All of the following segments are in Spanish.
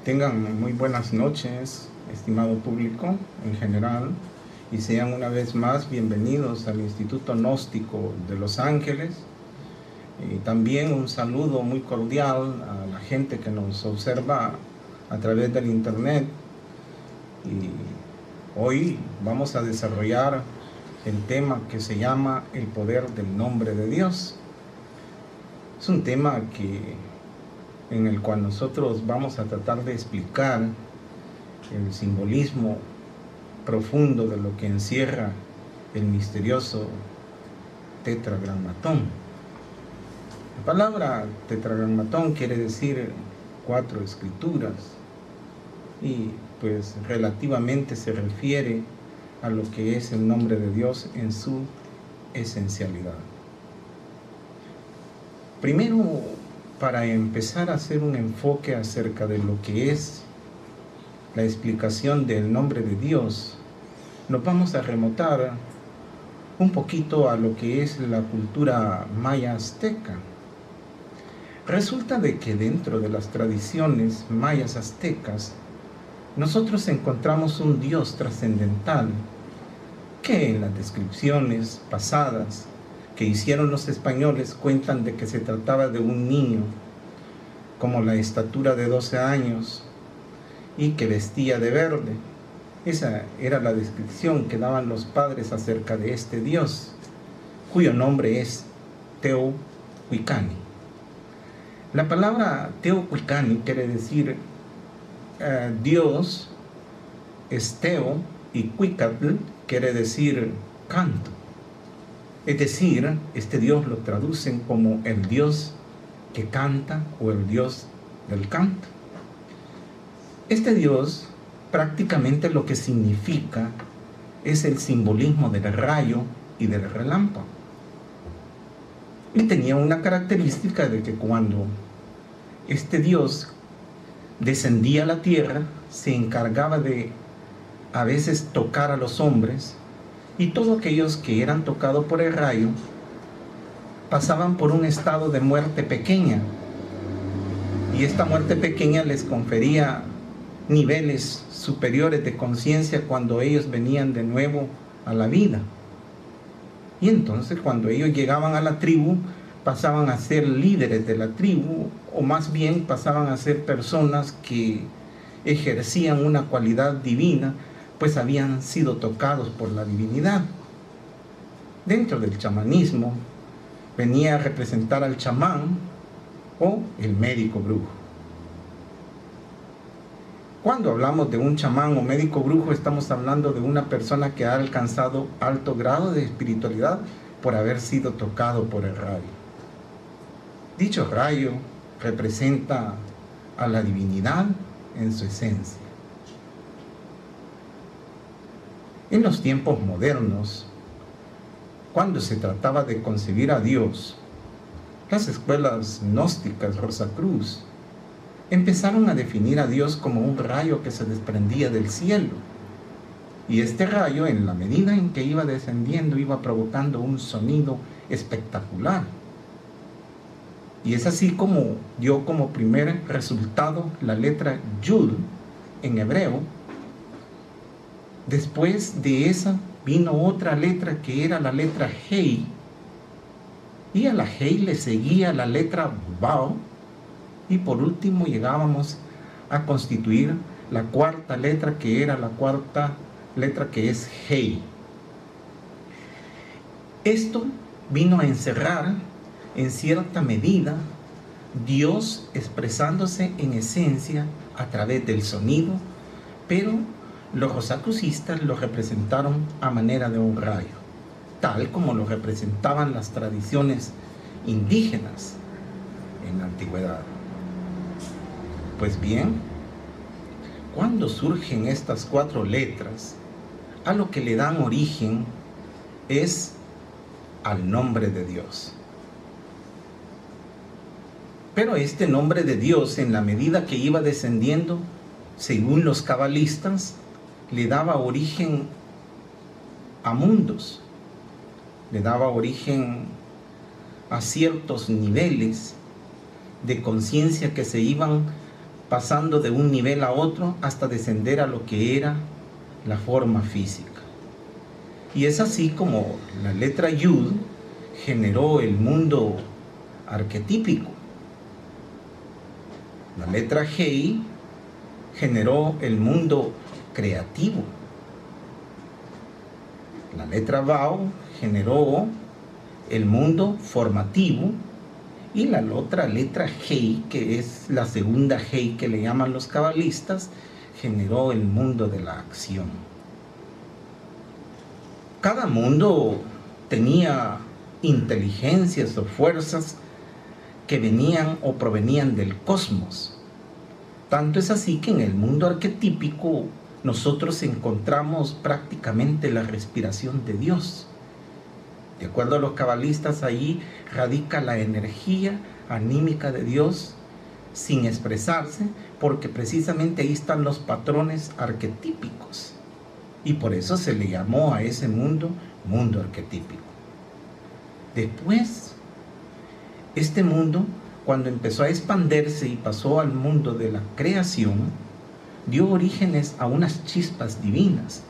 Tengan muy buenas noches, estimado público en general, y sean una vez más bienvenidos al Instituto Gnóstico de Los Ángeles. Y también un saludo muy cordial a la gente que nos observa a través del internet. Y hoy vamos a desarrollar el tema que se llama el poder del nombre de Dios. Es un tema en el cual nosotros vamos a tratar de explicar el simbolismo profundo de lo que encierra el misterioso tetragrammatón. La palabra tetragrammatón quiere decir 4 escrituras y pues relativamente se refiere a lo que es el nombre de Dios en su esencialidad. Primero, para empezar a hacer un enfoque acerca de lo que es la explicación del nombre de Dios, nos vamos a remontar un poquito a lo que es la cultura maya azteca. Resulta de que dentro de las tradiciones mayas aztecas, nosotros encontramos un Dios trascendental que en las descripciones pasadas que hicieron los españoles cuentan de que se trataba de un niño como la estatura de 12 años y que vestía de verde. Esa era la descripción que daban los padres acerca de este Dios, cuyo nombre es Teocuicani. La palabra Teocuicani quiere decir Dios, es Teo, y Cuicatl quiere decir canto. Es decir, este Dios lo traducen como el Dios que canta o el Dios del canto. Este Dios prácticamente lo que significa es el simbolismo del rayo y del relámpago. Y tenía una característica de que cuando este Dios descendía a la tierra, se encargaba de a veces tocar a los hombres, y todos aquellos que eran tocados por el rayo pasaban por un estado de muerte pequeña, y esta muerte pequeña les confería niveles superiores de conciencia cuando ellos venían de nuevo a la vida. Y entonces cuando ellos llegaban a la tribu, pasaban a ser líderes de la tribu, o más bien pasaban a ser personas que ejercían una cualidad divina, pues habían sido tocados por la divinidad. Dentro del chamanismo venía a representar al chamán o el médico brujo. Cuando hablamos de un chamán o médico brujo, estamos hablando de una persona que ha alcanzado alto grado de espiritualidad por haber sido tocado por el rayo. Dicho rayo representa a la divinidad en su esencia. En los tiempos modernos, cuando se trataba de concebir a Dios, las escuelas gnósticas Rosacruz empezaron a definir a Dios como un rayo que se desprendía del cielo. Y este rayo, en la medida en que iba descendiendo, iba provocando un sonido espectacular. Y es así como dio como primer resultado la letra Yud en hebreo. Después de esa vino otra letra que era la letra Hei, y a la Hei le seguía la letra Bao, y por último llegábamos a constituir la cuarta letra, que era la cuarta letra, que es Hei. Esto vino a encerrar en cierta medida Dios expresándose en esencia a través del sonido, pero los rosacrucistas lo representaron a manera de un rayo, tal como lo representaban las tradiciones indígenas en la antigüedad. Pues bien, cuando surgen estas 4 letras, a lo que le dan origen es al nombre de Dios. Pero este nombre de Dios, en la medida que iba descendiendo, según los cabalistas, le daba origen a mundos, le daba origen a ciertos niveles de conciencia que se iban pasando de un nivel a otro hasta descender a lo que era la forma física. Y es así como la letra Yud generó el mundo arquetípico. La letra Hei generó el mundo creativo. La letra Vav generó el mundo formativo. Y la otra letra Hei, que es la segunda Hei que le llaman los cabalistas, generó el mundo de la acción. Cada mundo tenía inteligencias o fuerzas que venían o provenían del cosmos. Tanto es así que en el mundo arquetípico nosotros encontramos prácticamente la respiración de Dios. De acuerdo a los cabalistas, ahí radica la energía anímica de Dios sin expresarse, porque precisamente ahí están los patrones arquetípicos. Y por eso se le llamó a ese mundo, mundo arquetípico. Después, este mundo, cuando empezó a expandirse y pasó al mundo de la creación, dio orígenes a unas chispas divinas.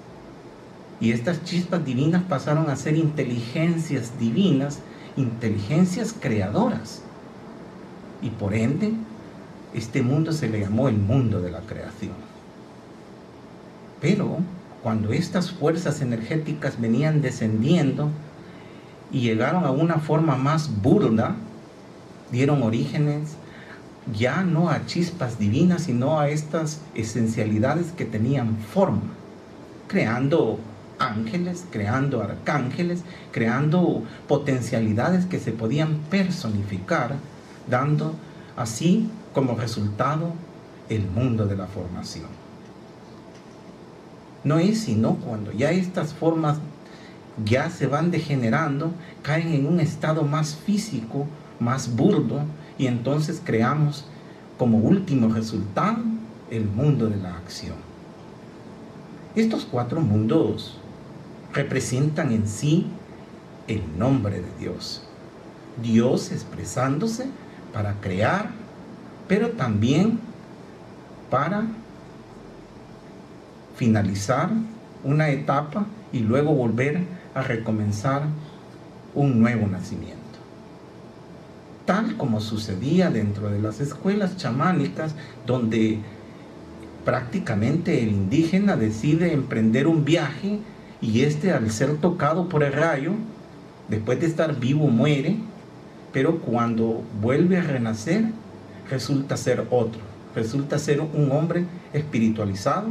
Y estas chispas divinas pasaron a ser inteligencias divinas, inteligencias creadoras. Y por ende, este mundo se le llamó el mundo de la creación. Pero cuando estas fuerzas energéticas venían descendiendo y llegaron a una forma más burda, dieron orígenes ya no a chispas divinas, sino a estas esencialidades que tenían forma, creando ángeles, creando arcángeles, creando potencialidades que se podían personificar, dando así como resultado el mundo de la formación. No es sino cuando ya estas formas ya se van degenerando, caen en un estado más físico, más burdo, y entonces creamos como último resultado el mundo de la acción. Estos cuatro mundos representan en sí el nombre de Dios. Dios expresándose para crear, pero también para finalizar una etapa y luego volver a recomenzar un nuevo nacimiento. Tal como sucedía dentro de las escuelas chamánicas, donde prácticamente el indígena decide emprender un viaje y al ser tocado por el rayo, después de estar vivo muere, pero cuando vuelve a renacer resulta ser otro, resulta ser un hombre espiritualizado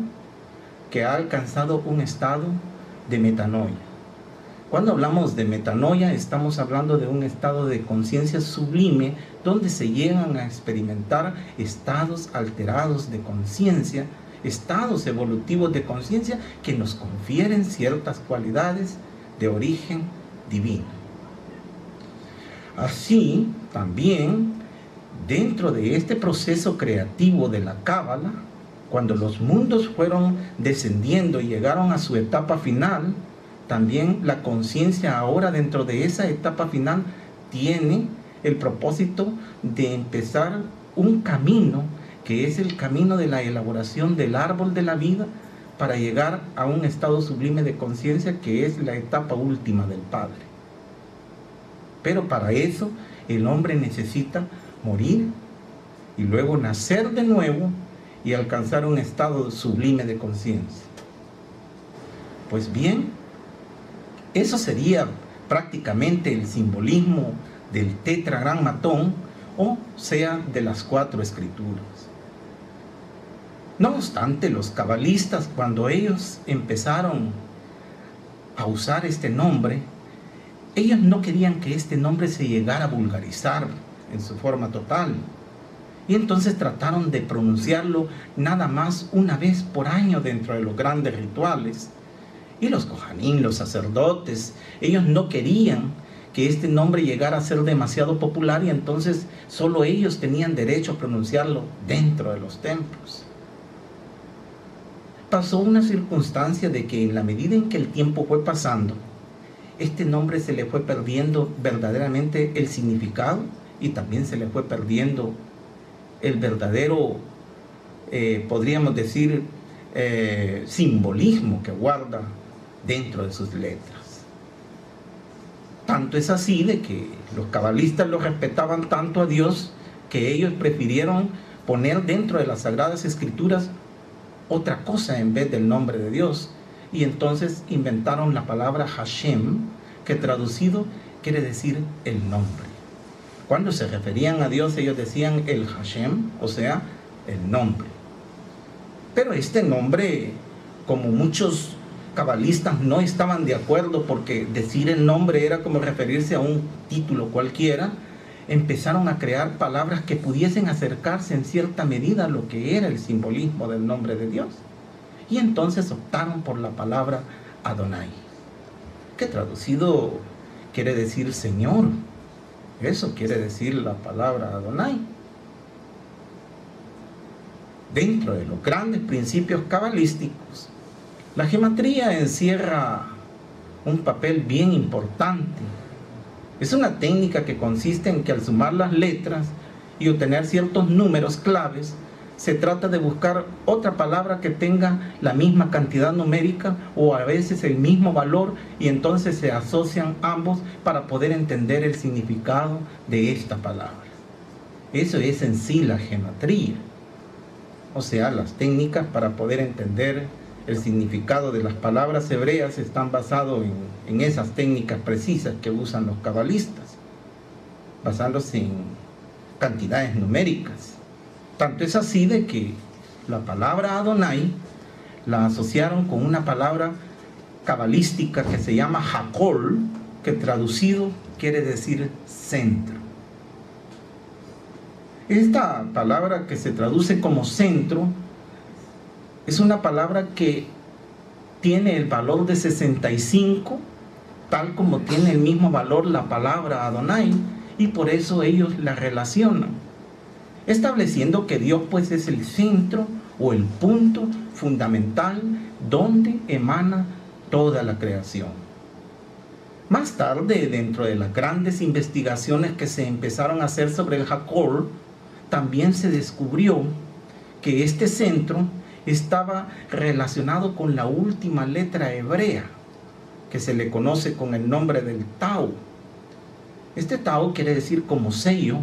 que ha alcanzado un estado de metanoia. Cuando hablamos de metanoia, estamos hablando de un estado de conciencia sublime donde se llegan a experimentar estados alterados de conciencia, estados evolutivos de conciencia que nos confieren ciertas cualidades de origen divino. Así, también, dentro de este proceso creativo de la Cábala, cuando los mundos fueron descendiendo y llegaron a su etapa final, también la conciencia ahora dentro de esa etapa final tiene el propósito de empezar un camino que es el camino de la elaboración del árbol de la vida para llegar a un estado sublime de conciencia que es la etapa última del Padre. Pero para eso el hombre necesita morir y luego nacer de nuevo y alcanzar un estado sublime de conciencia. Pues bien, eso sería prácticamente el simbolismo del tetragrammatón, o sea, de las cuatro escrituras. No obstante, los cabalistas, cuando ellos empezaron a usar este nombre, ellos no querían que este nombre se llegara a vulgarizar en su forma total. Y entonces trataron de pronunciarlo nada más una vez por año dentro de los grandes rituales. Y los kohanim, los sacerdotes, ellos no querían que este nombre llegara a ser demasiado popular y entonces solo ellos tenían derecho a pronunciarlo dentro de los templos. Pasó una circunstancia de que en la medida en que el tiempo fue pasando, este nombre se le fue perdiendo verdaderamente el significado y también se le fue perdiendo el verdadero podríamos decir, simbolismo que guarda dentro de sus letras. Tanto es así de que los cabalistas lo respetaban tanto a Dios que ellos prefirieron poner dentro de las Sagradas Escrituras otra cosa en vez del nombre de Dios. Y entonces inventaron la palabra Hashem, que traducido quiere decir el nombre. Cuando se referían a Dios, ellos decían el Hashem, o sea, el nombre. Pero este nombre, como muchos cabalistas no estaban de acuerdo, porque decir el nombre era como referirse a un título cualquiera, empezaron a crear palabras que pudiesen acercarse en cierta medida a lo que era el simbolismo del nombre de Dios. Y entonces optaron por la palabra Adonai, que traducido quiere decir Señor. Eso quiere decir la palabra Adonai. Dentro de los grandes principios cabalísticos, la gematría encierra un papel bien importante. Es una técnica que consiste en que al sumar las letras y obtener ciertos números claves, se trata de buscar otra palabra que tenga la misma cantidad numérica o a veces el mismo valor, y entonces se asocian ambos para poder entender el significado de esta palabra. Eso es en sí la gematría, o sea, las técnicas para poder entender el significado de las palabras hebreas están basadas en esas técnicas precisas que usan los cabalistas, basándose en cantidades numéricas. Tanto es así de que la palabra Adonai la asociaron con una palabra cabalística que se llama Hakol, que traducido quiere decir centro. Esta palabra que se traduce como centro es una palabra que tiene el valor de 65, tal como tiene el mismo valor la palabra Adonai, y por eso ellos la relacionan, estableciendo que Dios pues es el centro o el punto fundamental donde emana toda la creación. Más tarde, dentro de las grandes investigaciones que se empezaron a hacer sobre el Hakol, también se descubrió que este centro estaba relacionado con la última letra hebrea, que se le conoce con el nombre del Tau. Este Tau quiere decir como sello,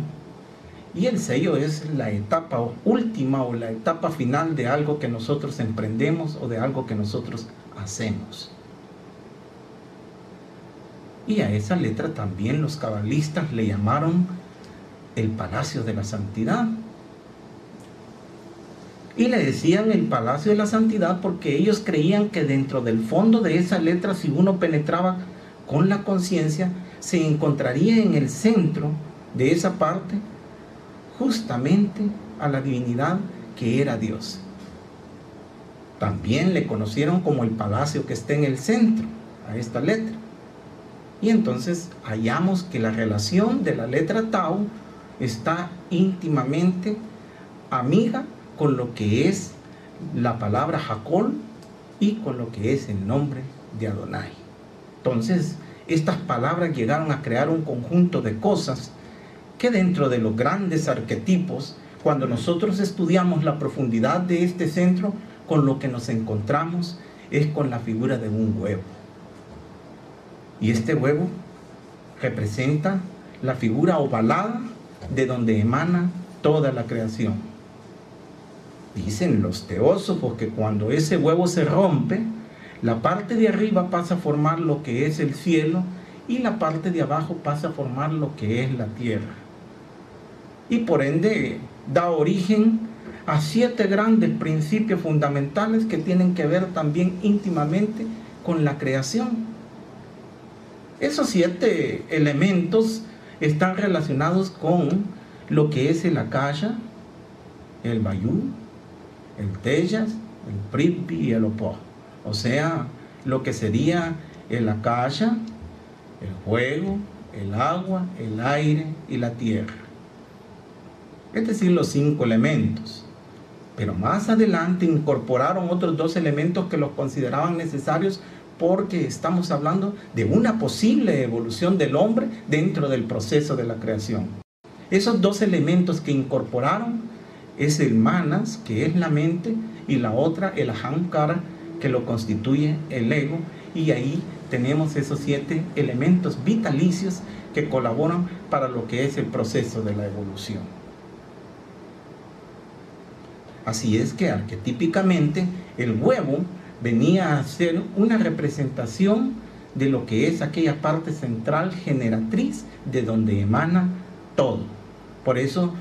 y el sello es la etapa última o la etapa final de algo que nosotros emprendemos o de algo que nosotros hacemos. Y a esa letra también los cabalistas le llamaron el Palacio de la Santidad. Y le decían el Palacio de la Santidad porque ellos creían que dentro del fondo de esa letra, si uno penetraba con la conciencia, se encontraría en el centro de esa parte justamente a la divinidad que era Dios. También le conocieron como el palacio que está en el centro a esta letra. Y entonces hallamos que la relación de la letra Tau está íntimamente amiga con lo que es la palabra Hakol y con lo que es el nombre de Adonai. Entonces, estas palabras llegaron a crear un conjunto de cosas que dentro de los grandes arquetipos, cuando nosotros estudiamos la profundidad de este centro, con lo que nos encontramos es con la figura de un huevo. Y este huevo representa la figura ovalada de donde emana toda la creación. Dicen los teósofos que cuando ese huevo se rompe, la parte de arriba pasa a formar lo que es el cielo y la parte de abajo pasa a formar lo que es la tierra. Y por ende da origen a 7 grandes principios fundamentales que tienen que ver también íntimamente con la creación. Esos 7 elementos están relacionados con lo que es el Akasha, el Bayú, el Teyas, el Prithvi y el Opor. O sea, lo que sería el Akasha, el fuego, el agua, el aire y la tierra. Es decir, los 5 elementos. Pero más adelante incorporaron otros 2 elementos que los consideraban necesarios porque estamos hablando de una posible evolución del hombre dentro del proceso de la creación. Esos 2 elementos que incorporaron es el manas, que es la mente, y la otra, el ahankara, que lo constituye el ego, y ahí tenemos esos 7 elementos vitalicios que colaboran para lo que es el proceso de la evolución. Así es que arquetípicamente el huevo venía a ser una representación de lo que es aquella parte central generatriz de donde emana todo. Por eso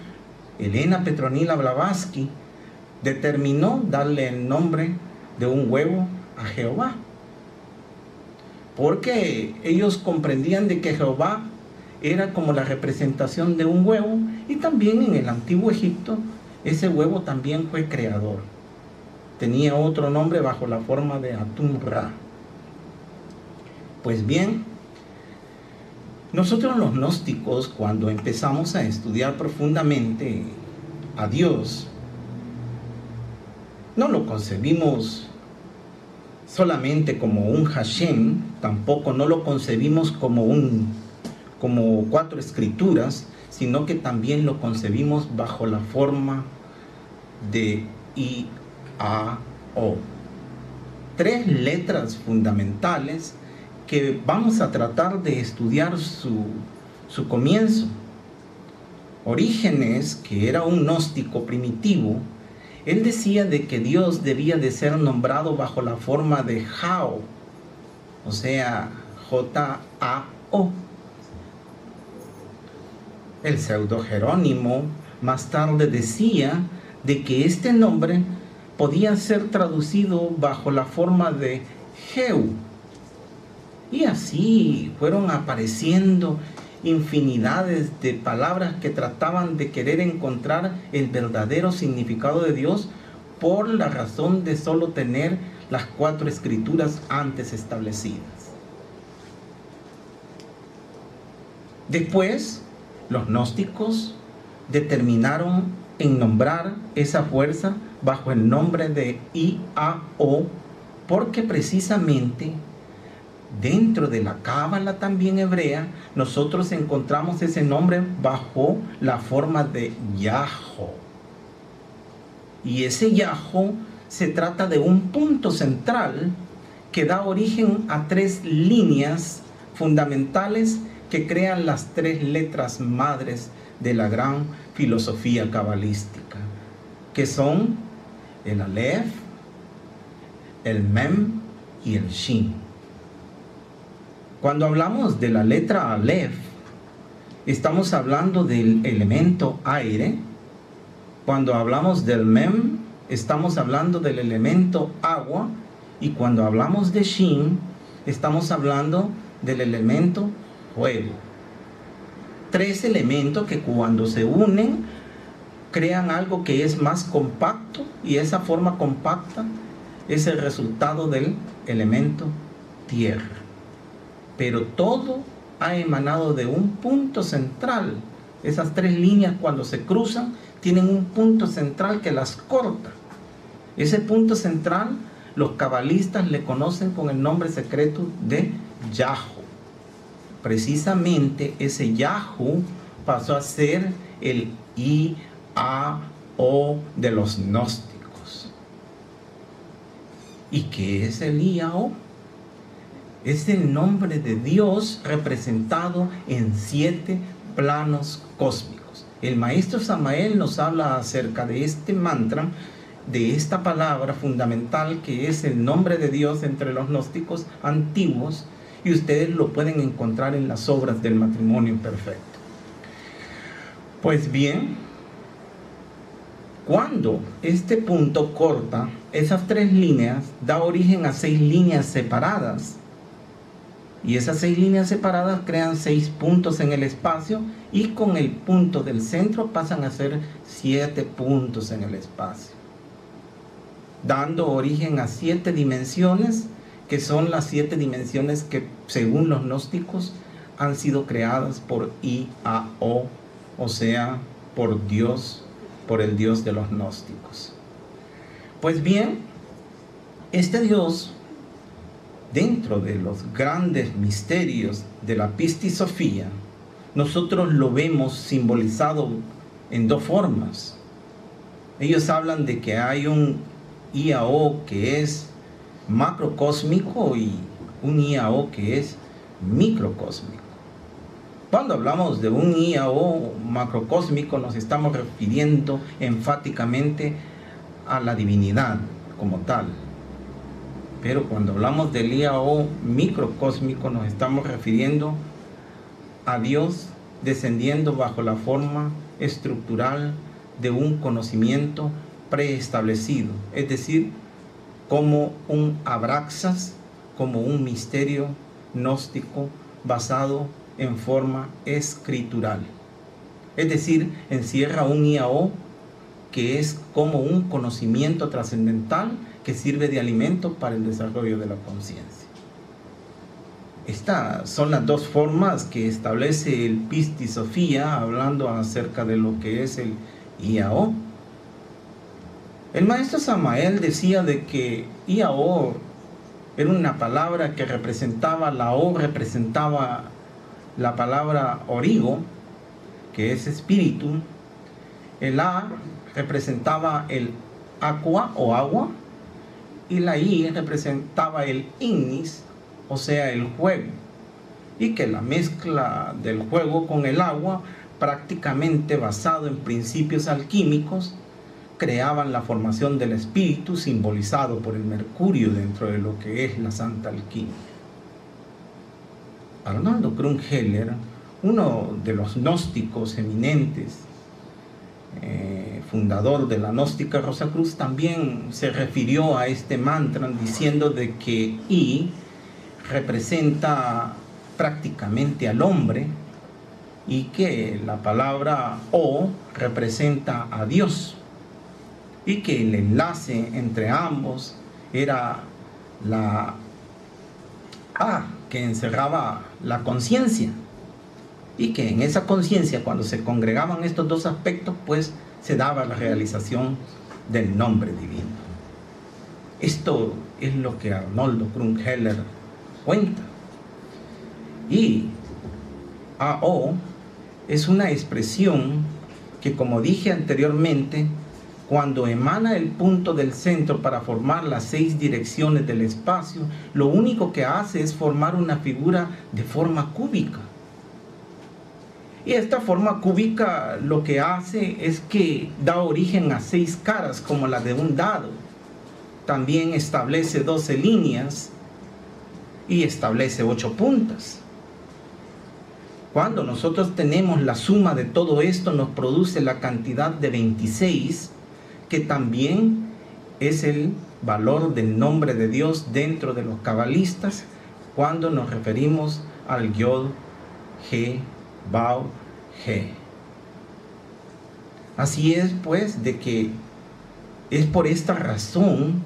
Elena Petronila Blavatsky determinó darle el nombre de un huevo a Jehová, porque ellos comprendían de que Jehová era como la representación de un huevo, y también en el antiguo Egipto ese huevo también fue creador. Tenía otro nombre bajo la forma de Atum-Ra. Pues bien, nosotros los gnósticos, cuando empezamos a estudiar profundamente a Dios, no lo concebimos solamente como un Hashem, tampoco no lo concebimos como 4 escrituras, sino que también lo concebimos bajo la forma de I-A-O. 3 letras fundamentales que vamos a tratar de estudiar su comienzo. Orígenes, que era un gnóstico primitivo, él decía de que Dios debía de ser nombrado bajo la forma de Jao, o sea, J-A-O. El pseudo Jerónimo más tarde decía de que este nombre podía ser traducido bajo la forma de Geu. Y así fueron apareciendo infinidades de palabras que trataban de querer encontrar el verdadero significado de Dios por la razón de solo tener las 4 escrituras antes establecidas. Después, los gnósticos determinaron en nombrar esa fuerza bajo el nombre de I-A-O, porque precisamente dentro de la cábala también hebrea, nosotros encontramos ese nombre bajo la forma de Yaho. Y ese Yaho se trata de un punto central que da origen a 3 líneas fundamentales que crean las 3 letras madres de la gran filosofía cabalística, que son el Aleph, el Mem y el Shin. Cuando hablamos de la letra Aleph, estamos hablando del elemento aire. Cuando hablamos del Mem, estamos hablando del elemento agua. Y cuando hablamos de Shin, estamos hablando del elemento fuego. 3 elementos que cuando se unen, crean algo que es más compacto, y esa forma compacta es el resultado del elemento tierra. Pero todo ha emanado de un punto central. Esas 3 líneas, cuando se cruzan, tienen un punto central que las corta. Ese punto central, los cabalistas le conocen con el nombre secreto de Yahu. Precisamente ese Yahu pasó a ser el I-A-O de los gnósticos. ¿Y qué es el I-A-O? Es el nombre de Dios representado en 7 planos cósmicos. El maestro Samael nos habla acerca de este mantra, de esta palabra fundamental que es el nombre de Dios entre los gnósticos antiguos, y ustedes lo pueden encontrar en las obras del matrimonio perfecto. Pues bien, cuando este punto corta esas 3 líneas, da origen a 6 líneas separadas. Y esas 6 líneas separadas crean 6 puntos en el espacio, y con el punto del centro pasan a ser 7 puntos en el espacio, dando origen a 7 dimensiones, que son las 7 dimensiones que, según los gnósticos, han sido creadas por I-A-O, o sea, por Dios, por el Dios de los gnósticos. Pues bien, este Dios, dentro de los grandes misterios de la pistisofía, nosotros lo vemos simbolizado en 2 formas. Ellos hablan de que hay un IAO que es macrocósmico y un IAO que es microcósmico. Cuando hablamos de un IAO macrocósmico nos estamos refiriendo enfáticamente a la divinidad como tal. Pero cuando hablamos del IAO microcósmico nos estamos refiriendo a Dios descendiendo bajo la forma estructural de un conocimiento preestablecido, es decir, como un abraxas, como un misterio gnóstico basado en forma escritural. Es decir, encierra un IAO que es como un conocimiento trascendental que sirve de alimento para el desarrollo de la conciencia. Estas son las dos formas que establece el Pistis Sophia hablando acerca de lo que es el IAO. El maestro Samael decía de que IAO era una palabra que representaba, la O representaba la palabra origo, que es espíritu, el A representaba el aqua o agua, y la I representaba el ignis, o sea, el fuego, y que la mezcla del fuego con el agua, prácticamente basado en principios alquímicos, creaban la formación del espíritu simbolizado por el mercurio dentro de lo que es la santa alquimia. Arnoldo Krumheller, uno de los gnósticos eminentes, fundador de la gnóstica Rosacruz, también se refirió a este mantra diciendo de que I representa prácticamente al hombre y que la palabra O representa a Dios, y que el enlace entre ambos era la A, que encerraba la conciencia, y que en esa conciencia, cuando se congregaban estos dos aspectos, pues se daba la realización del nombre divino. Esto es lo que Arnoldo Krumheller cuenta. Y AO es una expresión que, como dije anteriormente, cuando emana el punto del centro para formar las 6 direcciones del espacio, lo único que hace es formar una figura de forma cúbica. Y esta forma cúbica lo que hace es que da origen a 6 caras, como la de un dado. También establece 12 líneas y establece 8 puntas. Cuando nosotros tenemos la suma de todo esto, nos produce la cantidad de 26, que también es el valor del nombre de Dios dentro de los cabalistas cuando nos referimos al Yod, He, Bau, He. Así es pues de que es por esta razón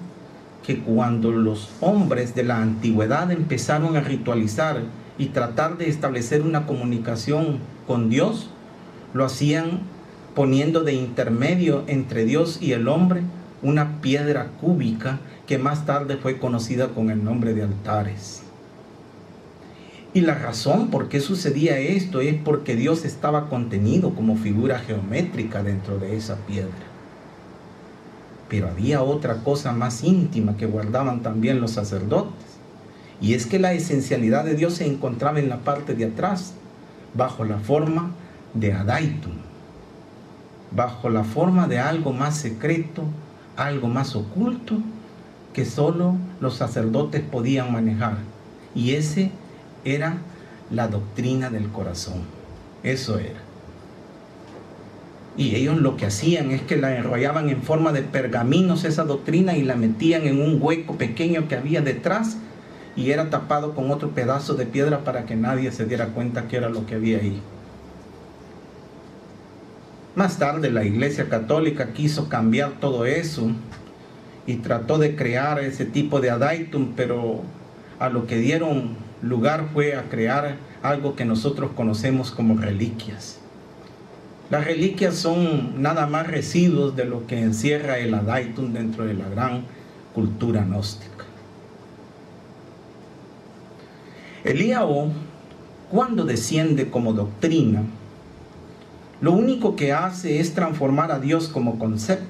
que cuando los hombres de la antigüedad empezaron a ritualizar y tratar de establecer una comunicación con Dios, lo hacían poniendo de intermedio entre Dios y el hombre una piedra cúbica que más tarde fue conocida con el nombre de altares. Y la razón por qué sucedía esto es porque Dios estaba contenido como figura geométrica dentro de esa piedra. Pero había otra cosa más íntima que guardaban también los sacerdotes, y es que la esencialidad de Dios se encontraba en la parte de atrás, bajo la forma de Adaitum, bajo la forma de algo más secreto, algo más oculto, que solo los sacerdotes podían manejar. Y ese era la doctrina del corazón. Eso era. Y ellos lo que hacían es que la enrollaban en forma de pergaminos, esa doctrina, y la metían en un hueco pequeño que había detrás, y era tapado con otro pedazo de piedra para que nadie se diera cuenta que era lo que había ahí. Más tarde la Iglesia Católica quiso cambiar todo eso y trató de crear ese tipo de Adaitum, pero a lo que dieron lugar fue a crear algo que nosotros conocemos como reliquias. Las reliquias son nada más residuos de lo que encierra el Adaitum dentro de la gran cultura gnóstica. El IAO, cuando desciende como doctrina, lo único que hace es transformar a Dios como concepto.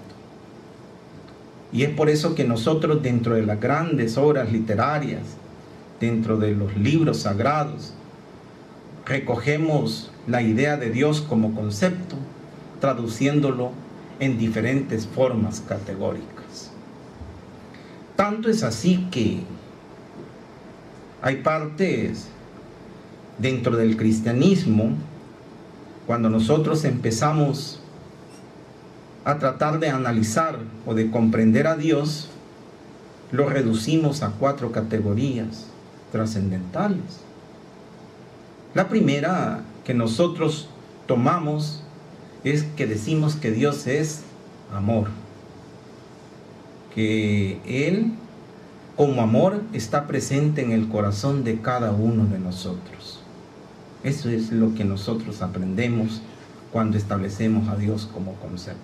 Y es por eso que nosotros, dentro de las grandes obras literarias, dentro de los libros sagrados, recogemos la idea de Dios como concepto, traduciéndolo en diferentes formas categóricas. Tanto es así que hay partes dentro del cristianismo, cuando nosotros empezamos a tratar de analizar o de comprender a Dios, lo reducimos a 4 categorías trascendentales. La primera que nosotros tomamos es que decimos que Dios es amor, que Él como amor está presente en el corazón de cada uno de nosotros. Eso es lo que nosotros aprendemos cuando establecemos a Dios como concepto.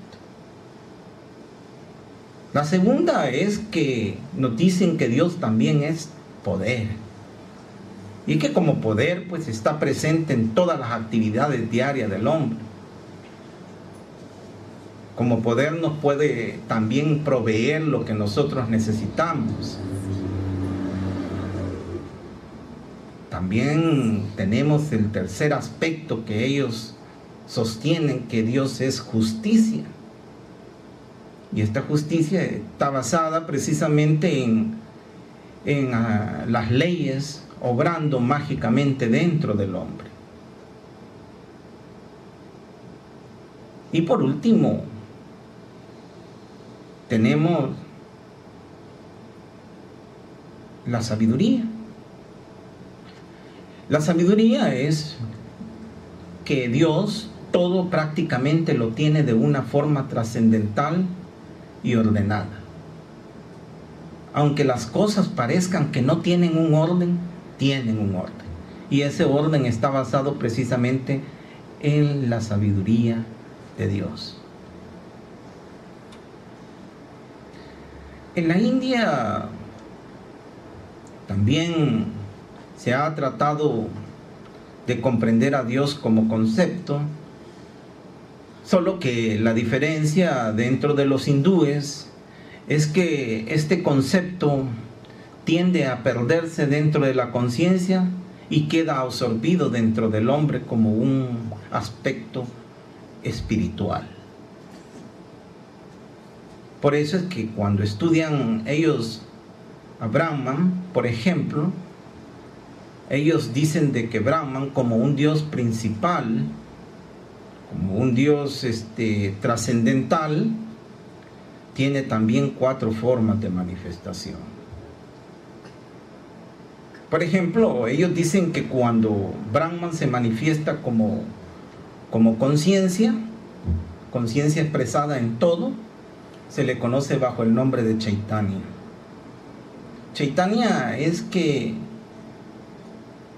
La segunda es que nos dicen que Dios también es poder, y que como poder pues está presente en todas las actividades diarias del hombre. Como poder nos puede también proveer lo que nosotros necesitamos. También tenemos el tercer aspecto que ellos sostienen, que Dios es justicia. Y esta justicia está basada precisamente en las leyes obrando mágicamente dentro del hombre. Y por último, tenemos la sabiduría. La sabiduría es que Dios todo prácticamente lo tiene de una forma trascendental y ordenada. Aunque las cosas parezcan que no tienen un orden, tienen un orden. Y ese orden está basado precisamente en la sabiduría de Dios. En la India también se ha tratado de comprender a Dios como concepto, solo que la diferencia dentro de los hindúes es que este concepto tiende a perderse dentro de la conciencia y queda absorbido dentro del hombre como un aspecto espiritual. Por eso es que cuando estudian ellos a Brahman, por ejemplo, ellos dicen de que Brahman, como un Dios principal, como un Dios trascendental, tiene también 4 formas de manifestación. Por ejemplo, ellos dicen que cuando Brahman se manifiesta como conciencia expresada en todo, se le conoce bajo el nombre de Chaitanya. Chaitanya es que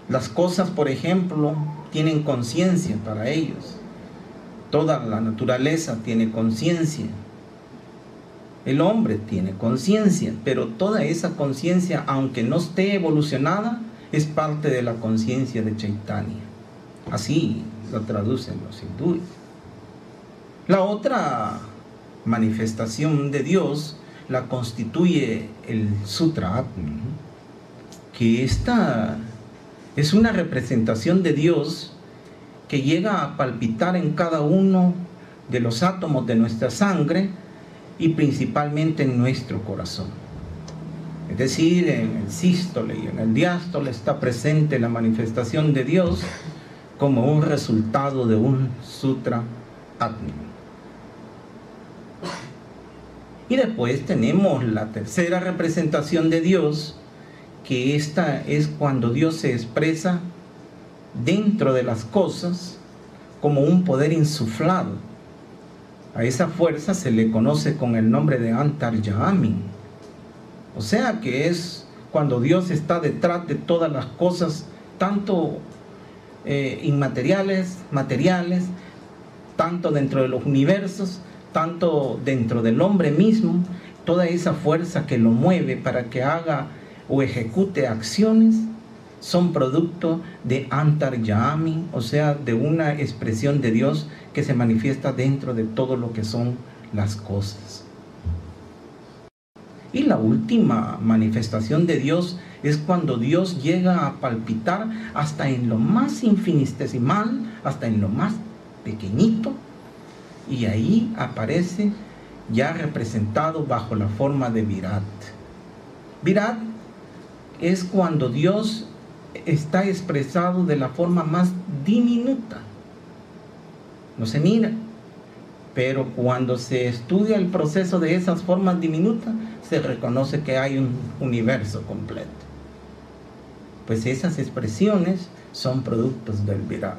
las cosas, por ejemplo, tienen conciencia para ellos. Toda la naturaleza tiene conciencia. El hombre tiene conciencia, pero toda esa conciencia, aunque no esté evolucionada, es parte de la conciencia de Chaitanya. Así lo traducen los hindúes. La otra manifestación de Dios la constituye el Sutra Atman, que esta es una representación de Dios que llega a palpitar en cada uno de los átomos de nuestra sangre y principalmente en nuestro corazón. Es decir, en el sístole y en el diástole está presente la manifestación de Dios como un resultado de un Sutra Atman. Y después tenemos la tercera representación de Dios, que esta es cuando Dios se expresa dentro de las cosas como un poder insuflado. A esa fuerza se le conoce con el nombre de Antaryami. O sea que es cuando Dios está detrás de todas las cosas, tanto inmateriales, materiales, tanto dentro de los universos, tanto dentro del hombre mismo, toda esa fuerza que lo mueve para que haga o ejecute acciones, son producto de Antaryami, o sea, de una expresión de Dios que se manifiesta dentro de todo lo que son las cosas. Y la última manifestación de Dios es cuando Dios llega a palpitar hasta en lo más infinitesimal, hasta en lo más pequeñito, y ahí aparece ya representado bajo la forma de Virat. Virat es cuando Dios está expresado de la forma más diminuta. No se mira, pero cuando se estudia el proceso de esas formas diminutas, se reconoce que hay un universo completo. Pues esas expresiones son productos del Virat.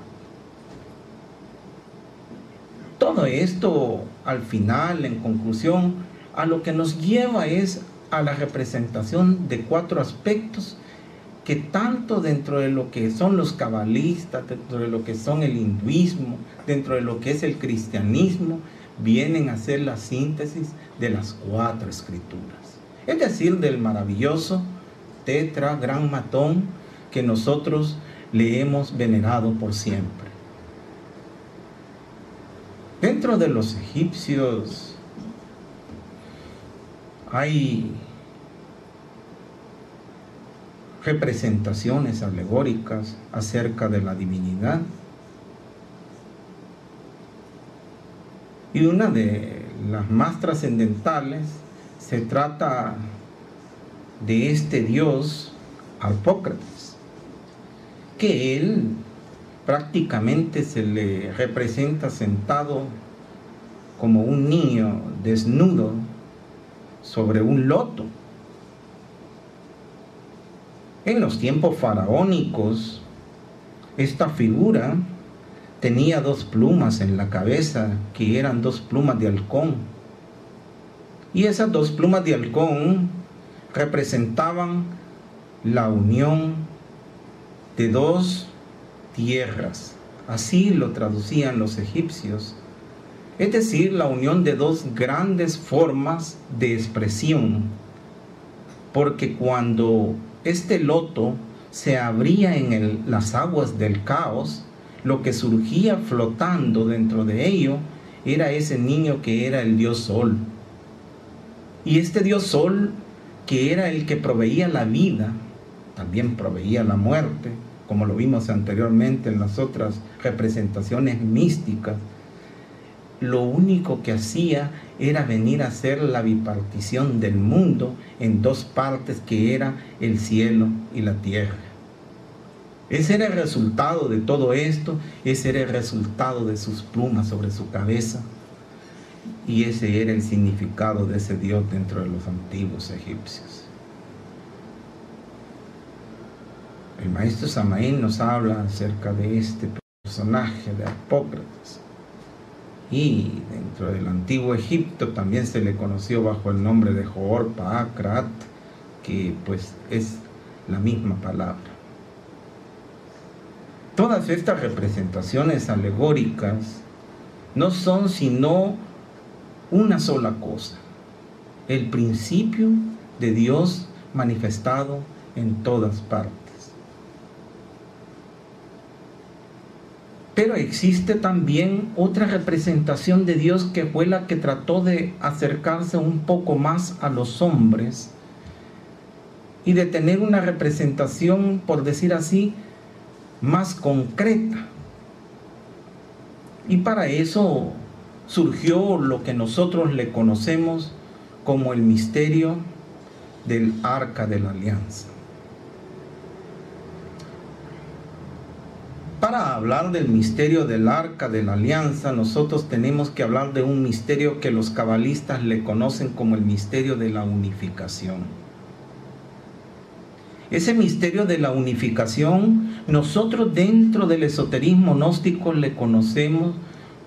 Todo esto, al final, en conclusión, a lo que nos lleva es a la representación de 4 aspectos que tanto dentro de lo que son los cabalistas, dentro de lo que son el hinduismo, dentro de lo que es el cristianismo, vienen a ser la síntesis de las 4 escrituras. Es decir, del maravilloso tetragrammatón que nosotros le hemos venerado por siempre. Dentro de los egipcios hay representaciones alegóricas acerca de la divinidad. Y una de las más trascendentales se trata de este dios Harpócrates, que él prácticamente se le representa sentado como un niño desnudo sobre un loto. En los tiempos faraónicos, esta figura tenía 2 plumas en la cabeza, que eran 2 plumas de halcón. Y esas 2 plumas de halcón representaban la unión de 2 tierras. Así lo traducían los egipcios. Es decir, la unión de 2 grandes formas de expresión. Porque cuando este loto se abría en las aguas del caos, lo que surgía flotando dentro de ello era ese niño que era el dios Sol. Y este dios Sol, que era el que proveía la vida, también proveía la muerte, como lo vimos anteriormente en las otras representaciones místicas. Lo único que hacía era venir a hacer la bipartición del mundo en 2 partes, que era el cielo y la tierra. Ese era el resultado de todo esto, ese era el resultado de sus plumas sobre su cabeza, y ese era el significado de ese dios dentro de los antiguos egipcios. El maestro Samael nos habla acerca de este personaje de Harpócrates. Y dentro del antiguo Egipto también se le conoció bajo el nombre de Joor Paakrat, que pues es la misma palabra. Todas estas representaciones alegóricas no son sino una sola cosa: el principio de Dios manifestado en todas partes. Pero existe también otra representación de Dios, que fue la que trató de acercarse un poco más a los hombres y de tener una representación, por decir así, más concreta. Y para eso surgió lo que nosotros le conocemos como el misterio del Arca de la Alianza. Para hablar del misterio del Arca de la Alianza, nosotros tenemos que hablar de un misterio que los cabalistas le conocen como el misterio de la unificación. Ese misterio de la unificación, nosotros dentro del esoterismo gnóstico le conocemos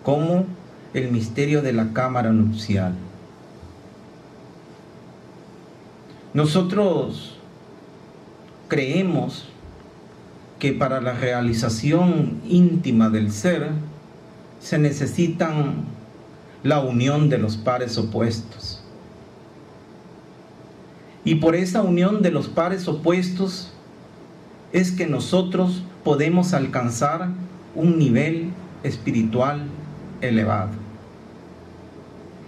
como el misterio de la cámara nupcial. Nosotros creemos que para la realización íntima del ser se necesitan la unión de los pares opuestos. Y por esa unión de los pares opuestos es que nosotros podemos alcanzar un nivel espiritual elevado.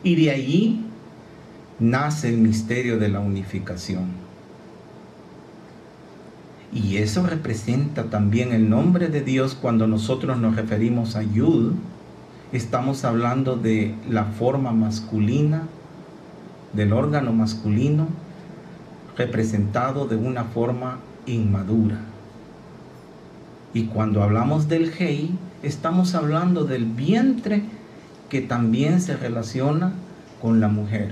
Y de allí nace el misterio de la unificación. Y eso representa también el nombre de Dios. Cuando nosotros nos referimos a Yud, estamos hablando de la forma masculina, del órgano masculino, representado de una forma inmadura. Y cuando hablamos del Hei, estamos hablando del vientre, que también se relaciona con la mujer.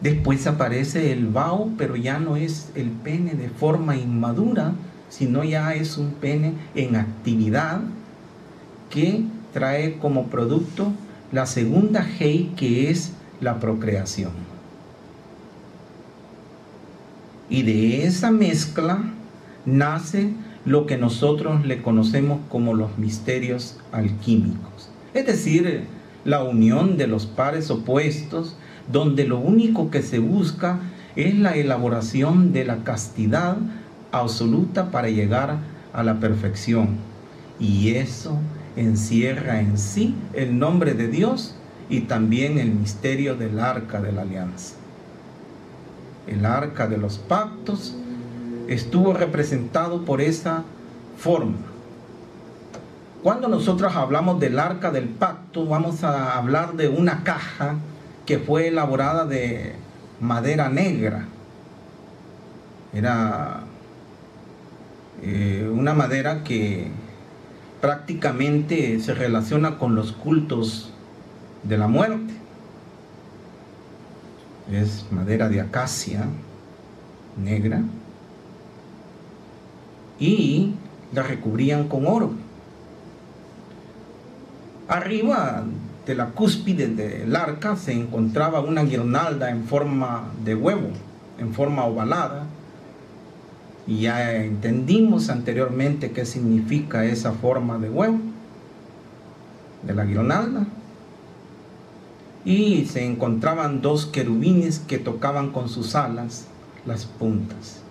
Después aparece el Vau, pero ya no es el pene de forma inmadura, sino ya es un pene en actividad que trae como producto la segunda Hei, que es la procreación. Y de esa mezcla nace lo que nosotros le conocemos como los misterios alquímicos. Es decir, la unión de los pares opuestos, donde lo único que se busca es la elaboración de la castidad absoluta para llegar a la perfección. Y eso encierra en sí el nombre de Dios y también el misterio del arca de la alianza. El arca de los pactos estuvo representado por esa forma. Cuando nosotros hablamos del arca del pacto, vamos a hablar de una caja que fue elaborada de madera negra. Era una madera que prácticamente se relaciona con los cultos de la muerte. Es madera de acacia negra y la recubrían con oro. Arriba de la cúspide del arca se encontraba una guirnalda en forma de huevo, en forma ovalada. Y ya entendimos anteriormente qué significa esa forma de huevo, de la guirnalda. Y se encontraban dos querubines que tocaban con sus alas las puntas.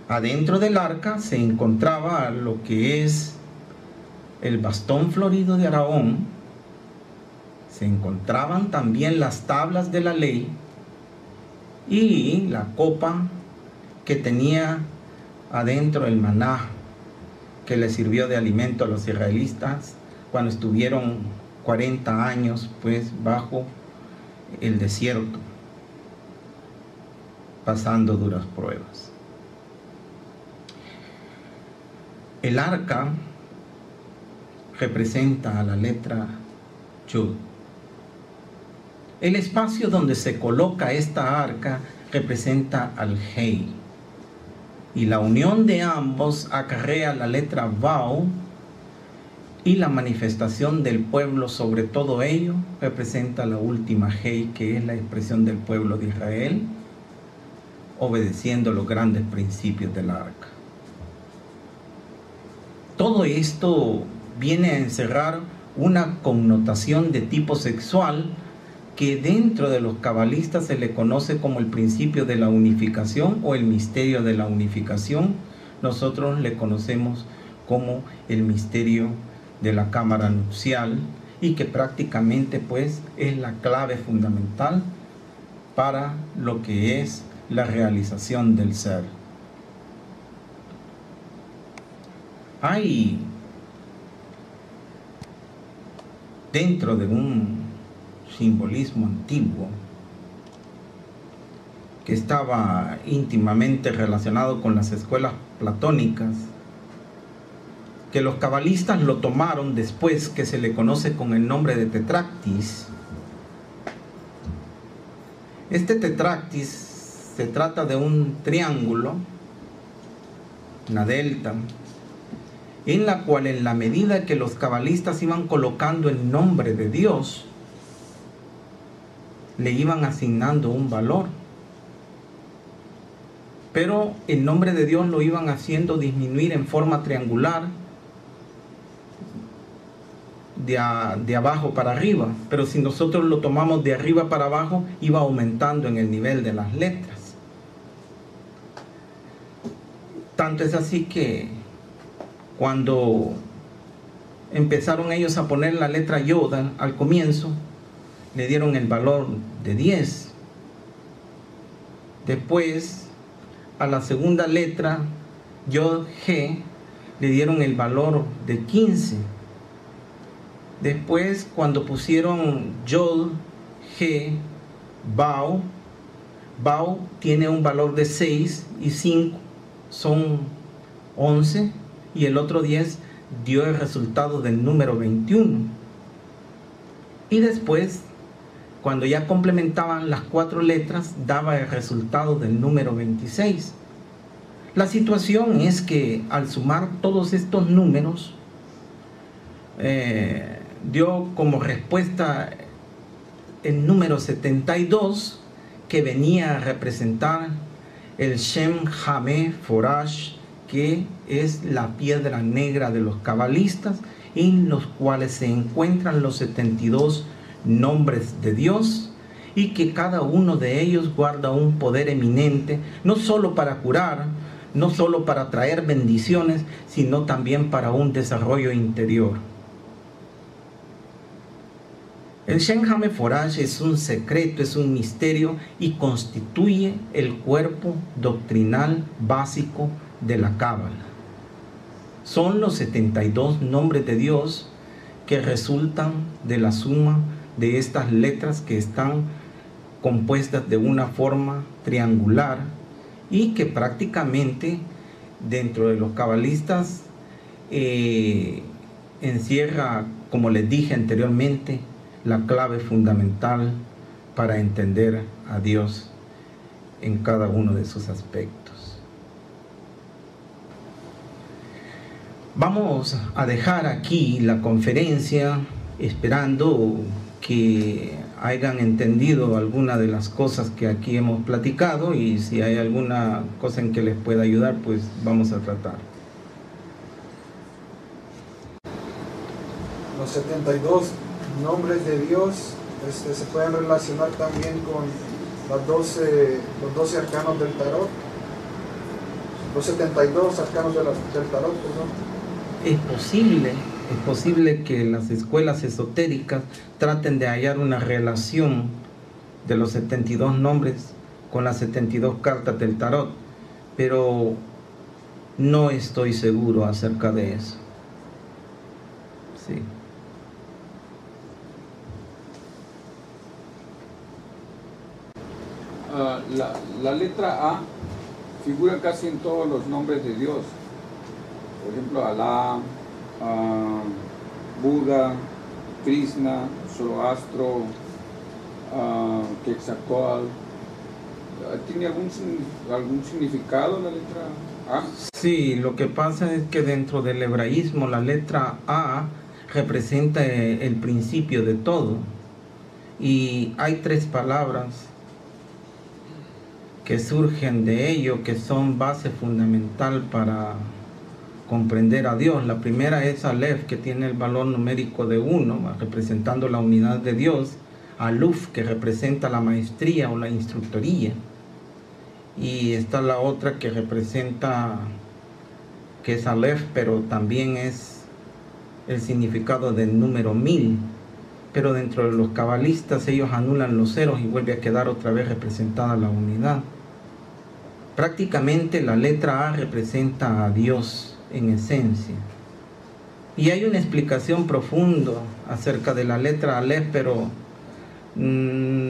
Adentro del arca se encontraba lo que es el bastón florido de Aarón. Se encontraban también las tablas de la ley y la copa que tenía adentro el maná, que le sirvió de alimento a los israelitas cuando estuvieron 40 años pues bajo el desierto, pasando duras pruebas. El arca representa a la letra Yud. El espacio donde se coloca esta arca representa al Hei. Y la unión de ambos acarrea la letra Vau, y la manifestación del pueblo sobre todo ello representa la última Hei, que es la expresión del pueblo de Israel, obedeciendo los grandes principios del arca. Todo esto viene a encerrar una connotación de tipo sexual que dentro de los cabalistas se le conoce como el principio de la unificación o el misterio de la unificación. Nosotros le conocemos como el misterio de la cámara nupcial, y que prácticamente pues es la clave fundamental para lo que es la realización del ser. Hay dentro de un simbolismo antiguo que estaba íntimamente relacionado con las escuelas platónicas, que los cabalistas lo tomaron después, que se le conoce con el nombre de tetractis. Este tetractis se trata de un triángulo, una delta, en la cual, en la medida que los cabalistas iban colocando el nombre de Dios, le iban asignando un valor. Pero el nombre de Dios lo iban haciendo disminuir en forma triangular, de abajo para arriba. Pero si nosotros lo tomamos de arriba para abajo, iba aumentando en el nivel de las letras. Tanto es así que cuando empezaron ellos a poner la letra Yod al comienzo, le dieron el valor de 10. Después, a la segunda letra, Yod G, le dieron el valor de 15. Después, cuando pusieron Yod G, Bau tiene un valor de 6 y 5 son 11, y el otro 10 dio el resultado del número 21. Y después, cuando ya complementaban las 4 letras, daba el resultado del número 26. La situación es que al sumar todos estos números, dio como respuesta el número 72, que venía a representar el Shem Hameh Forash, que es la piedra negra de los cabalistas, en los cuales se encuentran los 72 nombres de Dios, y que cada uno de ellos guarda un poder eminente, no solo para curar, no solo para traer bendiciones, sino también para un desarrollo interior. El Shem Hameh Forash es un secreto, es un misterio, y constituye el cuerpo doctrinal básico de la Cábala. Son los 72 nombres de Dios que resultan de la suma de estas letras, que están compuestas de una forma triangular, y que prácticamente dentro de los cabalistas encierra, como les dije anteriormente, la clave fundamental para entender a Dios en cada uno de sus aspectos. Vamos a dejar aquí la conferencia esperando que hayan entendido alguna de las cosas que aquí hemos platicado, y si hay alguna cosa en que les pueda ayudar, pues vamos a tratar. Los 72 nombres de Dios se pueden relacionar también con los 12 arcanos del tarot, los 72 arcanos del tarot, perdón. Es posible que las escuelas esotéricas traten de hallar una relación de los 72 nombres con las 72 cartas del tarot, pero no estoy seguro acerca de eso. Sí. La letra A figura casi en todos los nombres de Dios. Por ejemplo, Alá, Buda, Krishna, Zoroastro, Quetzalcóatl. ¿Tiene algún significado la letra A? Sí, lo que pasa es que dentro del hebraísmo la letra A representa el principio de todo, y hay 3 palabras que surgen de ello, que son base fundamental para comprender a Dios. La primera es Aleph, que tiene el valor numérico de 1, representando la unidad de Dios. Aluf, que representa la maestría o la instructoría. Y está la otra que representa, que es Aleph, pero también es el significado del número 1000. Pero dentro de los cabalistas ellos anulan los ceros y vuelve a quedar otra vez representada la unidad. Prácticamente la letra A representa a Dios en esencia. Y hay una explicación profunda acerca de la letra Aleph, pero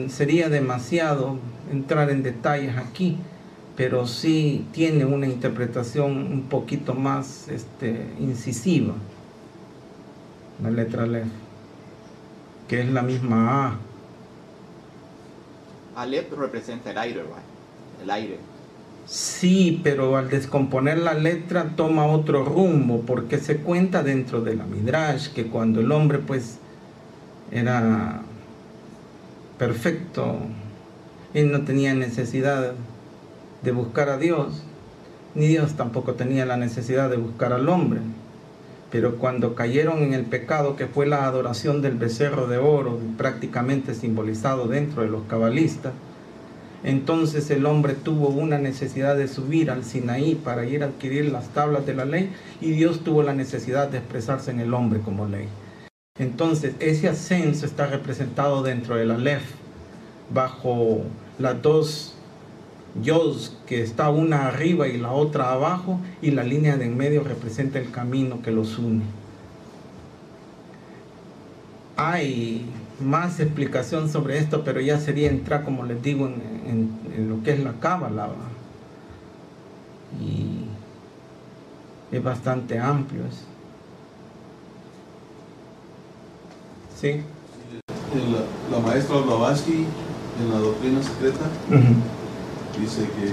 sería demasiado entrar en detalles aquí, pero sí tiene una interpretación un poquito más incisiva, la letra Aleph, que es la misma A. Aleph representa el aire, ¿right? El aire. Sí, pero al descomponer la letra toma otro rumbo, porque se cuenta dentro de la Midrash que cuando el hombre pues era perfecto, él no tenía necesidad de buscar a Dios, ni Dios tampoco tenía la necesidad de buscar al hombre. Pero cuando cayeron en el pecado, que fue la adoración del becerro de oro, prácticamente simbolizado dentro de los cabalistas, entonces el hombre tuvo una necesidad de subir al Sinaí para ir a adquirir las tablas de la ley, y Dios tuvo la necesidad de expresarse en el hombre como ley. Entonces ese ascenso está representado dentro del Aleph, bajo las dos Yos, que está una arriba y la otra abajo, y la línea de en medio representa el camino que los une. Hay más explicación sobre esto, pero ya sería entrar, como les digo, en lo que es la Cábala, y es bastante amplio eso. Sí. La maestra Blavatsky, en la doctrina secreta, dice que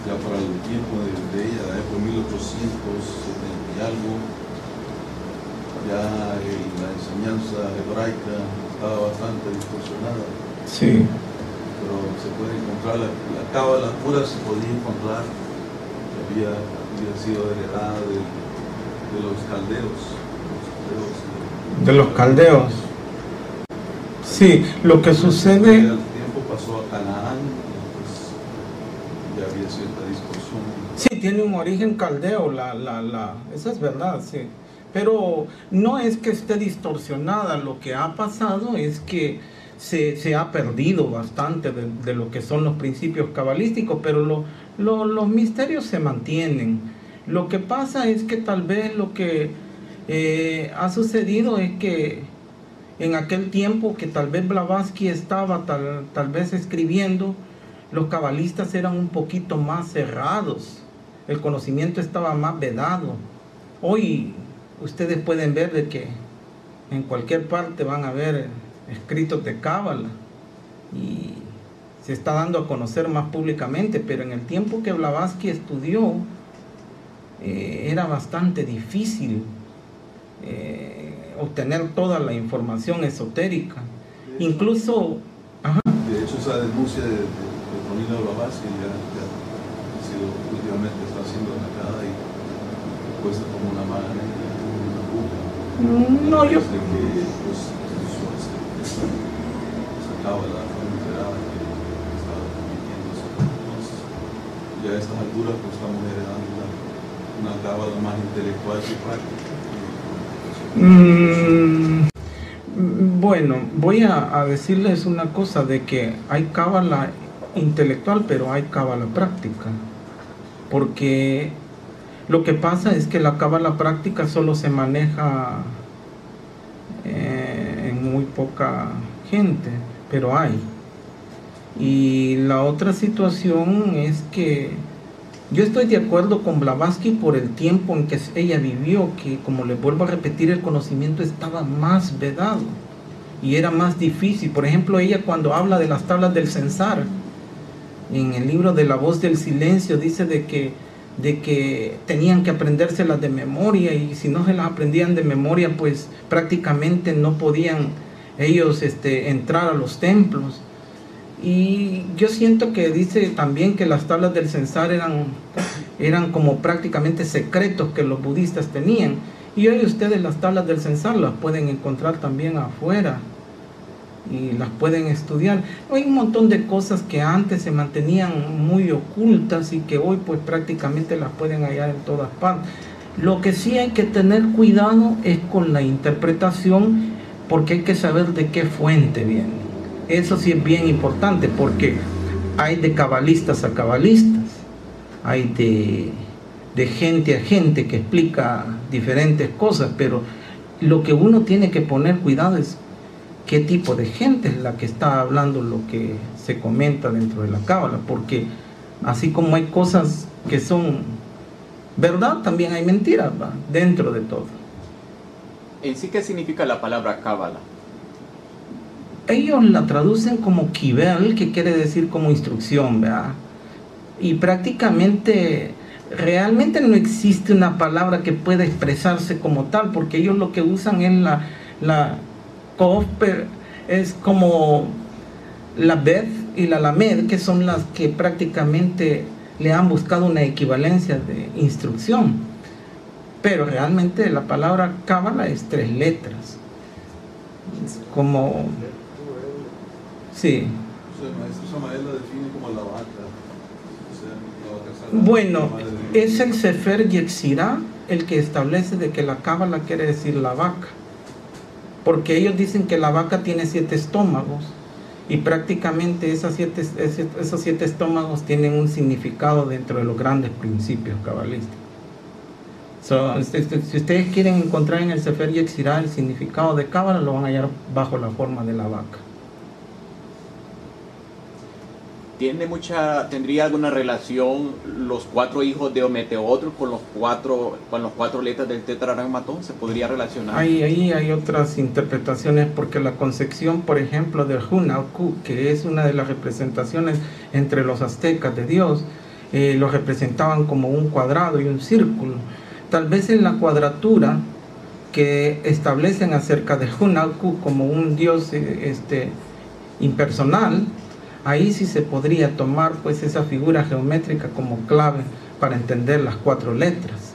ya para el tiempo de ella, por 1870 y algo, ya la enseñanza hebraica estaba bastante distorsionada. Sí. Pero se puede encontrar, la cábala pura se podía encontrar, que había sido heredada de los caldeos. De los caldeos. Sí, lo que sucede... El tiempo pasó a Canaán, pues ya había cierta distorsión. Sí, tiene un origen caldeo, eso es verdad, sí. Pero no es que esté distorsionada, lo que ha pasado es que se ha perdido bastante de lo que son los principios cabalísticos, pero los misterios se mantienen. Lo que pasa es que tal vez lo que ha sucedido es que en aquel tiempo que tal vez Blavatsky estaba tal vez escribiendo, los cabalistas eran un poquito más cerrados, el conocimiento estaba más vedado. Hoy ustedes pueden ver de que en cualquier parte van a ver escritos de cábala y se está dando a conocer más públicamente, pero en el tiempo que Blavatsky estudió era bastante difícil obtener toda la información esotérica. Incluso... Ajá. De hecho, esa denuncia de Tonino Blavatsky ya ha sido, últimamente está siendo atacada y puesta como una mala negra, una bruja. No, yo... Desde que sacaba la forma alterada que estaba transmitiéndose. Entonces, ya a estas alturas pues estamos heredando una cábala más intelectual que práctica. Bueno, voy a decirles una cosa, de que hay cábala intelectual, pero hay cábala práctica, porque lo que pasa es que la cábala práctica solo se maneja en muy poca gente, pero hay. Y la otra situación es que yo estoy de acuerdo con Blavatsky por el tiempo en que ella vivió, que, como les vuelvo a repetir, el conocimiento estaba más vedado y era más difícil. Por ejemplo, ella cuando habla de las tablas del censar, en el libro de La Voz del Silencio, dice de que tenían que aprendérselas de memoria, y si no se las aprendían de memoria, pues prácticamente no podían ellos entrar a los templos. Y yo siento que dice también que las tablas del censar eran como prácticamente secretos que los budistas tenían. Y hoy ustedes las tablas del censar las pueden encontrar también afuera y las pueden estudiar. Hay un montón de cosas que antes se mantenían muy ocultas y que hoy pues prácticamente las pueden hallar en todas partes. Lo que sí hay que tener cuidado es con la interpretación, porque hay que saber de qué fuente viene. Eso sí es bien importante, porque hay de cabalistas a cabalistas, hay de gente a gente que explica diferentes cosas, pero lo que uno tiene que poner cuidado es qué tipo de gente es la que está hablando lo que se comenta dentro de la cábala, porque así como hay cosas que son verdad, también hay mentiras, ¿va?, dentro de todo. ¿En sí qué significa la palabra cábala? Ellos la traducen como kibel, que quiere decir como instrucción, ¿verdad? Y prácticamente, realmente no existe una palabra que pueda expresarse como tal, porque ellos lo que usan es la Kofer, es como la Bet y la Lamed, que son las que prácticamente le han buscado una equivalencia de instrucción. Pero realmente la palabra cábala es 3 letras. Es como... Sí. O sea, el maestro Samael la define como la vaca. O sea, la vaca sagrada. Bueno, la madre de Dios. es el Sefer Yetzirah el que establece de que la Cábala quiere decir la vaca. Porque ellos dicen que la vaca tiene 7 estómagos. Y prácticamente esos 7 estómagos tienen un significado dentro de los grandes principios cabalísticos. Si ustedes quieren encontrar en el Sefer Yetzirah el significado de Cábala, lo van a hallar bajo la forma de la vaca. ¿Tendría alguna relación los 4 hijos de Ometeotl con los cuatro letras del tetragrámatón? ¿Se podría relacionar? Ahí hay otras interpretaciones, porque la concepción, por ejemplo, de Hunalku, que es una de las representaciones entre los aztecas de Dios, lo representaban como un cuadrado y un círculo. Tal vez en la cuadratura que establecen acerca de Hunalku como un Dios impersonal, ahí sí se podría tomar pues esa figura geométrica como clave para entender las 4 letras.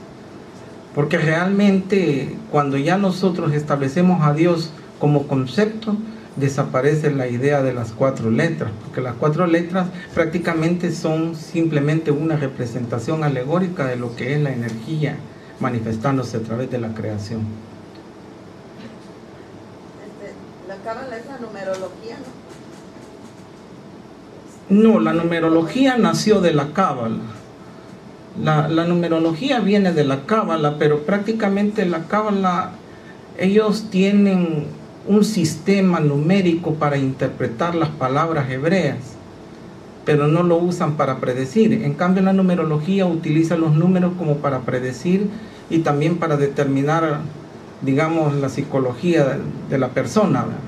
Porque realmente cuando ya nosotros establecemos a Dios como concepto, desaparece la idea de las 4 letras, porque las 4 letras prácticamente son simplemente una representación alegórica de lo que es la energía manifestándose a través de la creación. La Cábala es la numerología, ¿no? No, la numerología nació de la Cábala. La numerología viene de la Cábala, pero prácticamente la Cábala, ellos tienen un sistema numérico para interpretar las palabras hebreas, pero no lo usan para predecir. En cambio, la numerología utiliza los números como para predecir y también para determinar, digamos, la psicología de la persona, ¿verdad?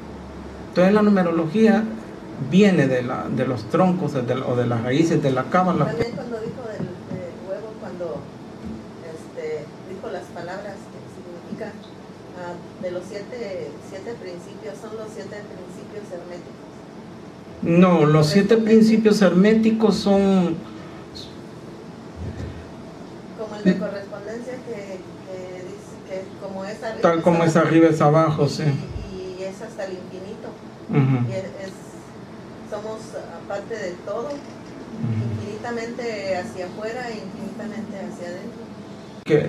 Entonces la numerología viene de los troncos o de las raíces de la Cábala. También cuando dijo del huevo, cuando dijo las palabras que significan de los 7 principios, son los 7 principios herméticos. No, los 7 principios herméticos son como el de correspondencia que dice que como es arriba, tal como es arriba es abajo, sí. Y es hasta el infinito. Uh-huh. Y somos aparte de todo, infinitamente hacia afuera e infinitamente hacia adentro.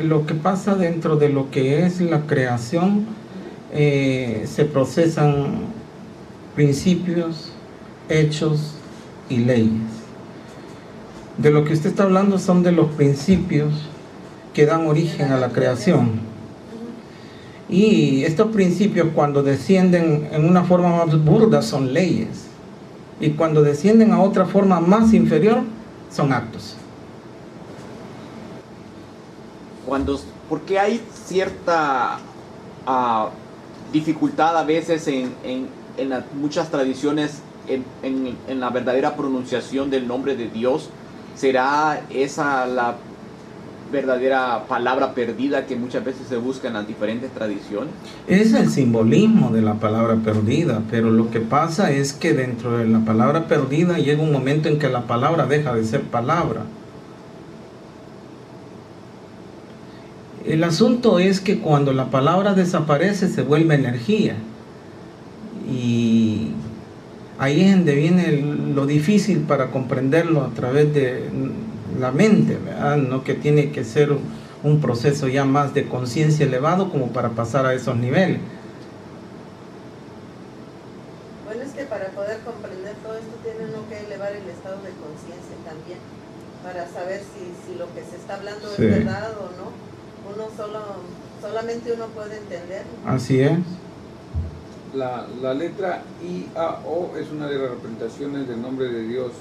Lo que pasa dentro de lo que es la creación, se procesan principios, hechos y leyes. De lo que usted está hablando son de los principios que dan origen a la creación. Y estos principios, cuando descienden en una forma más burda, son leyes. Y cuando descienden a otra forma más inferior, son actos. Porque hay cierta dificultad a veces en muchas tradiciones en la verdadera pronunciación del nombre de Dios. ¿Será esa la verdadera palabra perdida que muchas veces se busca en las diferentes tradiciones? Es el simbolismo de la palabra perdida, pero lo que pasa es que dentro de la palabra perdida llega un momento en que la palabra deja de ser palabra. El asunto es que cuando la palabra desaparece se vuelve energía, y ahí es donde viene lo difícil para comprenderlo a través de la mente, ¿verdad? No que tiene que ser un proceso ya más de conciencia elevado como para pasar a esos niveles. Bueno, es que para poder comprender todo esto tiene uno que elevar el estado de conciencia también, para saber si lo que se está hablando Sí. es verdad o no. Solamente uno puede entenderlo. Así es. La letra I-A-O es una de las representaciones del nombre de Dios.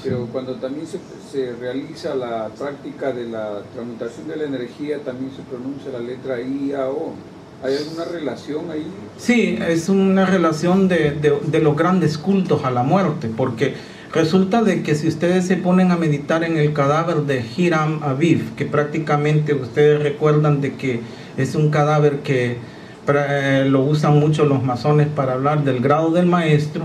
Pero cuando también se realiza la práctica de la transmutación de la energía, también se pronuncia la letra I-A-O. ¿Hay alguna relación ahí? Sí, es una relación de los grandes cultos a la muerte, porque resulta de que si ustedes se ponen a meditar en el cadáver de Hiram Aviv, que prácticamente ustedes recuerdan de que es un cadáver que lo usan mucho los masones para hablar del grado del maestro,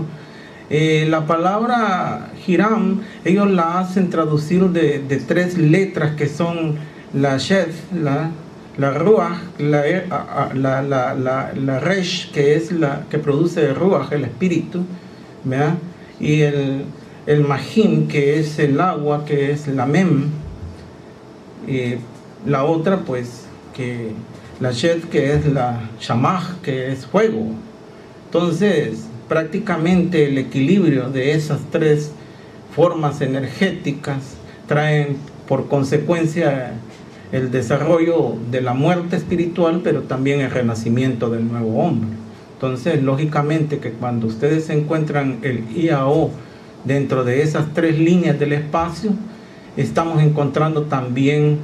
la palabra Hiram, ellos la hacen traducir de 3 letras que son la Shed, la Ruach, la Resh, que es la que produce Ruach, el espíritu, ¿verdad? Y el Mahim, que es el agua, que es la Mem, y la otra pues que la Shed, que es la Shamaj, que es fuego. Entonces prácticamente el equilibrio de esas tres formas energéticas traen por consecuencia el desarrollo de la muerte espiritual, pero también el renacimiento del nuevo hombre. Entonces lógicamente que cuando ustedes encuentran el IAO dentro de esas tres líneas del espacio, estamos encontrando también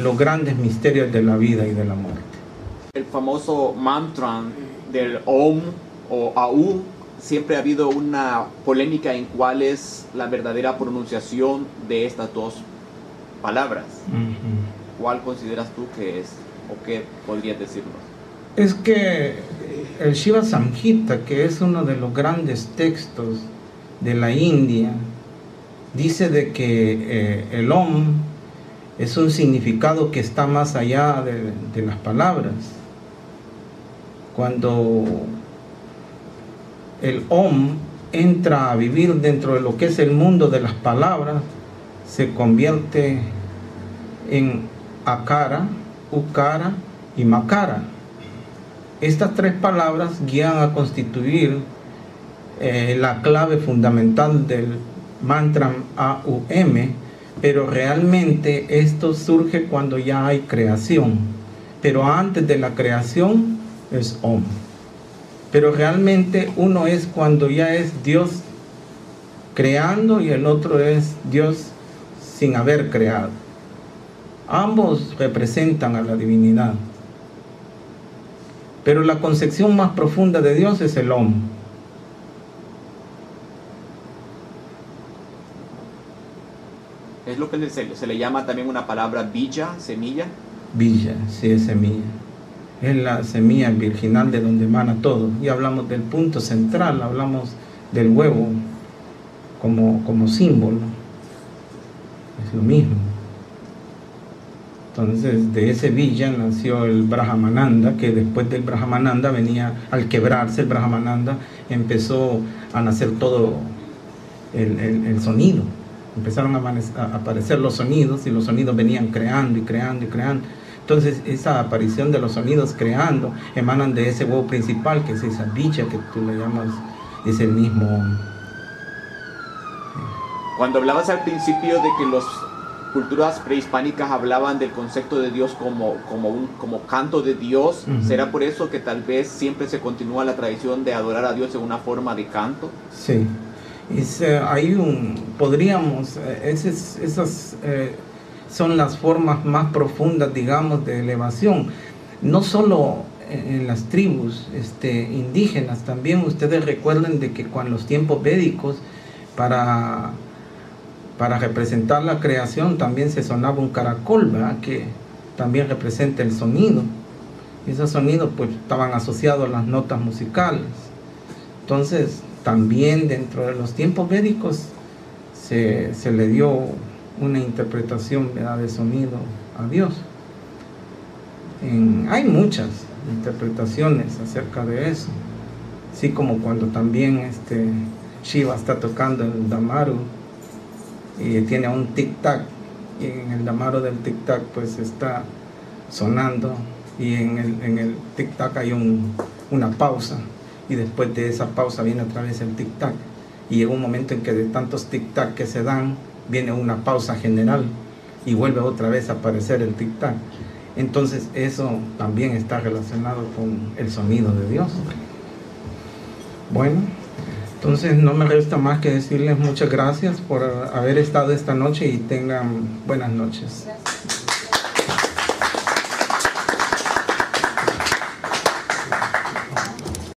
los grandes misterios de la vida y de la muerte. El famoso mantra del Om o Aum, siempre ha habido una polémica en cuál es la verdadera pronunciación de estas dos palabras. ¿Cuál consideras tú que es o qué podrías decirnos? Es que el Shiva Samhita, que es uno de los grandes textos de la India, dice de que el Om es un significado que está más allá de las palabras. Cuando el Om entra a vivir dentro de lo que es el mundo de las palabras, se convierte en Akara, Ukara y Makara. Estas tres palabras guían a constituir la clave fundamental del mantra AUM, pero realmente esto surge cuando ya hay creación. Pero antes de la creación es Om. Pero realmente uno es cuando ya es Dios creando y el otro es Dios sin haber creado. Ambos representan a la divinidad. Pero la concepción más profunda de Dios es el Om. Es lo que se le llama también una palabra bija, semilla. Bija, sí, es semilla. Es la semilla virginal de donde emana todo. Y hablamos del punto central, hablamos del huevo como símbolo. Es lo mismo. Entonces de ese Bija nació el Brahmananda, que después del Brahmananda venía, al quebrarse el Brahmananda, empezó a nacer todo el sonido. Empezaron a aparecer los sonidos y los sonidos venían creando y creando y creando. Entonces esa aparición de los sonidos creando emanan de ese huevo principal, que es esa Bija que tú le llamas, es el mismo. Cuando hablabas al principio de que las culturas prehispánicas hablaban del concepto de Dios como canto de Dios, ¿será por eso que tal vez siempre se continúa la tradición de adorar a Dios en una forma de canto? Sí. Esas son las formas más profundas, digamos, de elevación. No solo en las tribus indígenas, también ustedes recuerden de que cuando los tiempos védicos, para representar la creación, también se sonaba un caracol, ¿verdad? Que también representa el sonido. Y esos sonidos pues estaban asociados a las notas musicales. Entonces, también dentro de los tiempos védicos se le dio una interpretación, ¿verdad?, de sonido a Dios. Hay muchas interpretaciones acerca de eso, así como cuando también Shiva está tocando el Damaru y tiene un tic-tac, y en el Damaru del tic-tac pues está sonando, y en el tic-tac hay una pausa, y después de esa pausa viene otra vez el tic-tac, y llega un momento en que de tantos tic-tac que se dan, viene una pausa general y vuelve otra vez a aparecer el tic-tac. Entonces eso también está relacionado con el sonido de Dios. Bueno, entonces no me resta más que decirles muchas gracias por haber estado esta noche y tengan buenas noches. Gracias.